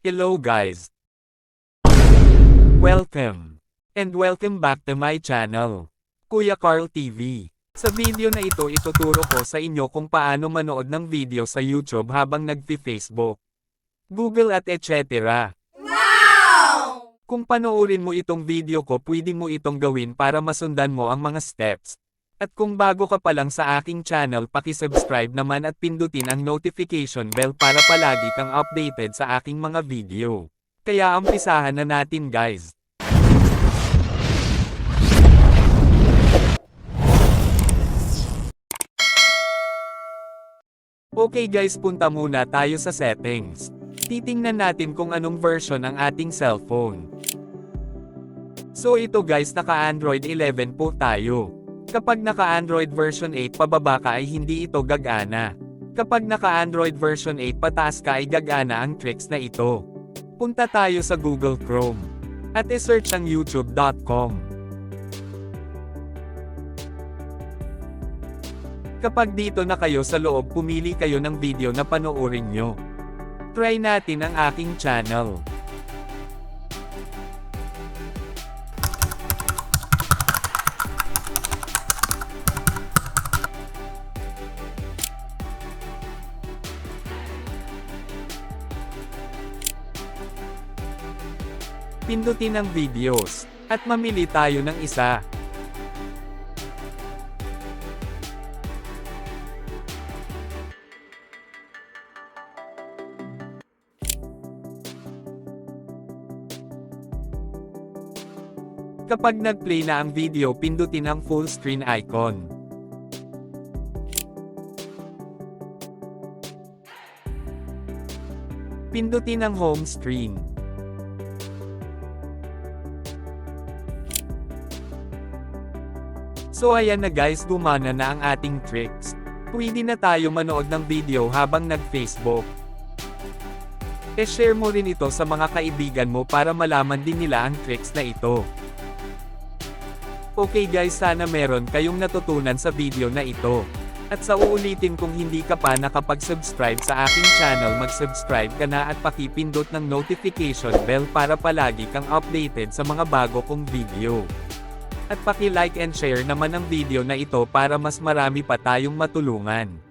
Hello guys! Welcome! And welcome back to my channel, Kuya Carl TV. Sa video na ito ituturo ko sa inyo kung paano manood ng video sa YouTube habang nagfi-Facebook, Google at etc. Wow! Kung panoorin mo itong video ko pwede mo itong gawin para masundan mo ang mga steps. At kung bago ka pa lang sa aking channel paki-subscribe naman at pindutin ang notification bell para palagi kang updated sa aking mga video. Kaya umpisahan na natin guys. Okay guys, punta muna tayo sa settings. Titingnan natin kung anong version ang ating cellphone. So ito guys, naka-Android 11 po tayo. Kapag naka-Android version 8 pababa ka ay hindi ito gagana. Kapag naka-Android version 8 pataas ka ay gagana ang tricks na ito. Punta tayo sa Google Chrome. At i-search ang youtube.com. Kapag dito na kayo sa loob pumili kayo ng video na panoorin nyo. Try natin ang aking channel. Pindutin ang videos, at mamili tayo ng isa. Kapag nag-play na ang video pindutin ang full screen icon. Pindutin ang home screen. So ayan na guys, gumana na ang ating tricks. Pwede na tayo manood ng video habang nag-Facebook. E-share mo rin ito sa mga kaibigan mo para malaman din nila ang tricks na ito. Okay guys, sana meron kayong natutunan sa video na ito. At sa uulitin kung hindi ka pa nakapag-subscribe sa aking channel mag-subscribe ka na at pakipindot ng notification bell para palagi kang updated sa mga bago kong video. At paki-like and share naman ang video na ito para mas marami pa tayong matulungan.